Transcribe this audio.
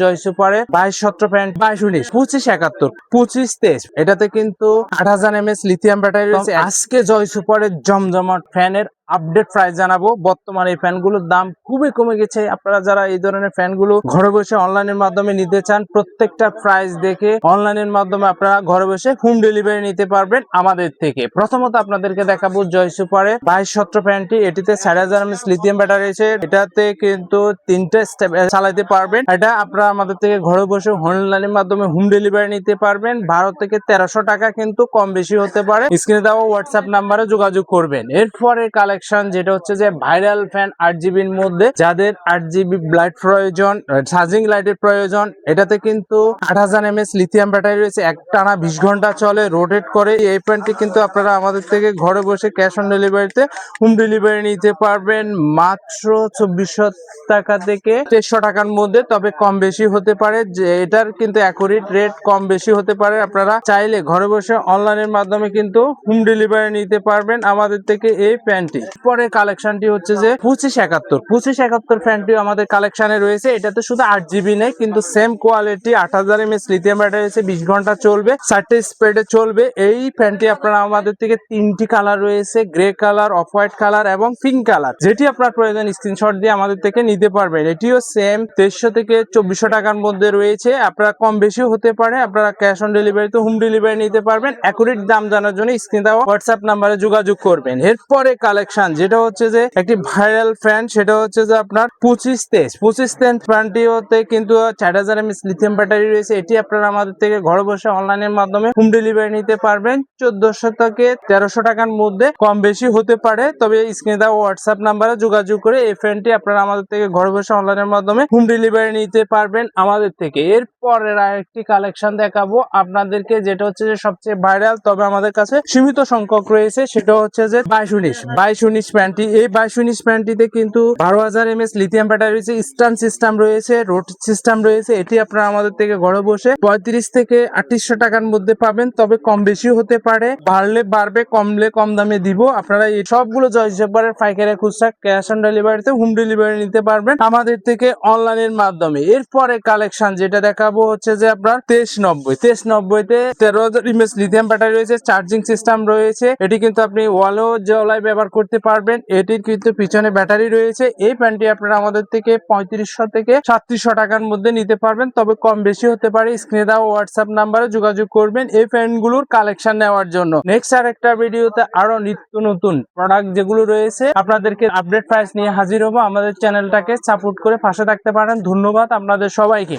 জয় সুপারে 22-17 pant 22-19 25-71 25-23 এটাতে কিন্তু 8000 mAh lithium battery রয়েছে। আজকে জয় সুপারের জমজমাট ফ্যানের আপডেট প্রাইস জানাবো। বর্তমানে এই ফ্যানগুলোর দাম খুবই কমে গেছে। আপনারা যারা এই ধরনের ফ্যানগুলো ঘরে বসে অনলাইনের মাধ্যমে নিতে চান, প্রত্যেকটা প্রাইস দেখে অনলাইনের মাধ্যমে আপনারা ঘরে বসে হোম ডেলিভারি নিতে পারবেন আমাদের থেকে। প্রথমত আপনাদেরকে দেখাবো জয় সুপারে 22-17 ফ্যানটি। এটিতে 4000 mAh লিথিয়াম ব্যাটারি রয়েছে। এটাতে কিন্তু 3টে স্টেপ চালাতে পারবেন। এটা আপনারা আমাদের থেকে ঘরে বসে অনলাইনের মাধ্যমে হোম ডেলিভারি নিতে পারবেন। ভারত থেকে 1300 টাকা কিন্তু কম বেশি হতে পারে। স্ক্রিনে দেওয়া হোয়াটসঅ্যাপ নাম্বারে যোগাযোগ করবেন। এরপরে কালেকশন যেটা হচ্ছে যে ভাইরাল ফ্যান 8GB এর মধ্যে, যাদের 8GB লাইট প্রয়োজন, চার্জিং লাইটের প্রয়োজন, এটাতে কিন্তু 8000 mAh লিথিয়াম ব্যাটারি রয়েছে। একটানা 20 ঘন্টা চলে, রোটেট করে। এই ফ্যানটি কিন্তু আপনারা আমাদের থেকে ঘরে বসে ক্যাশ অন ডেলিভারিতে হোম ডেলিভারি নিতে পারবেন মাত্র 2400 টাকা থেকে 2300 টাকার মধ্যে। তবে কম বেশি হতে পারে, যে এটার কিন্তু অ্যাকুরেট রেট কম বেশি হতে পারে। আপনারা চাইলে ঘরে বসে অনলাইনের মাধ্যমে কিন্তু হোম ডেলিভারি নিতে পারবেন আমাদের থেকে এই ফ্যানটি। পরে কালেকশনটি হচ্ছে যে 25-71 ফ্যানটি আমাদের কালেকশনে রয়েছে। এটাতে শুধু 8GB নেই, কিন্তু same quality 8000 mAh lithium battery রয়েছে, 20 ঘন্টা চলবে, 4টে স্পিডে চলবে। এই ফ্যানটি আপনারা আমাদের থেকে 3টি কালার রয়েছে, grey colour, off white colour এবং পিঙ্ক কালার। যেটি আপনার প্রয়োজন স্ক্রিনশট দিয়ে আমাদের থেকে নিতে পারবেন। এটিও সেম 2300 থেকে 2400 টাকার মধ্যে রয়েছে। আপনারা কম বেশি হতে পারে। আপনারা ক্যাশ অন ডেলিভারিতে হোম ডেলিভারি নিতে পারবেন। অ্যাকুরেট দাম জানার জন্য স্ক্রিনে দেওয়া হোয়াটসঅ্যাপ নাম্বারে যোগাযোগ করবেন। এরপরে কালেকশন যেটা হচ্ছে যে একটি ভাইরাল ফ্যান, সেটা হচ্ছে যে আপনার 25-23 ফ্যানটিতে কিন্তু 4000 mAh লিথিয়াম ব্যাটারি রয়েছে। এটি আপনারা আমাদের থেকে ঘরে বসে অনলাইনের মাধ্যমে হোম ডেলিভারি নিতে পারবেন 1400 থেকে 1300 টাকার মধ্যে, কম বেশি হতে পারে। তবে স্ক্রিনে দেওয়া হোয়াটসঅ্যাপ নাম্বারে যোগাযোগ করে এই ফ্যানটি আপনারা আমাদের থেকে ঘরে বসে অনলাইনের মাধ্যমে হোম ডেলিভারি নিতে পারবেন আমাদের থেকে। এরপরের আরেকটি কালেকশন দেখাবো আপনাদেরকে, যেটা হচ্ছে যে সবচেয়ে ভাইরাল, তবে আমাদের কাছে সীমিত সংখ্যক রয়েছে। সেটা হচ্ছে যে 22-19 ফ্যানটি। এই 22-19 ফ্যানটিতে কিন্তু 12000 mAh লিথিয়াম ব্যাটারি রয়েছে, স্ট্যান্ড সিস্টেম রয়েছে, রোটেট সিস্টেম রয়েছে। এটি আপনারা আমাদের থেকে ঘরে বসে 35 থেকে 3800 টাকার মধ্যে পাবেন। তবে কম বেশি হতে পারে, বাড়লে বাড়বে, কমলে কম দামে দিব। আপনারা এই সবগুলো জয় সুপারের পাইকারি খুচরা ক্যাশ অন ডেলিভারিতে হোম ডেলিভারি নিতে পারবেন আমাদের থেকে অনলাইনের মাধ্যমে। এরপরে কালেকশন যেটা দেখাবো হচ্ছে যে আপনার 2390-তে 13000 mAh লিথিয়াম ব্যাটারি রয়েছে, চার্জিং সিস্টেম রয়েছে। এটি কিন্তু আপনি ওয়ালেও জ্বালায় ব্যবহার করতে পারবেন। এটির কিন্তু পিছনে ব্যাটারি রয়েছে। এই ফ্যানটি আপনারা আমাদের থেকে 3500 থেকে 3700 টাকার মধ্যে নিতে পারবেন। তবে কম বেশি হতে পারে। স্ক্রিনে দেওয়া হোয়াটসঅ্যাপ নাম্বারে যোগাযোগ করবেন এই ফ্যানগুলোর কালেকশন নেওয়ার জন্য। নেক্সট আরেকটা ভিডিওতে আরো নিত্য নতুন প্রোডাক্ট যেগুলো রয়েছে আপনাদেরকে আপডেট প্রাইস নিয়ে হাজির হবো। আমাদের চ্যানেলটাকে সাপোর্ট করে পাশে থাকতে পারেন। ধন্যবাদ আপনাদের সবাইকে।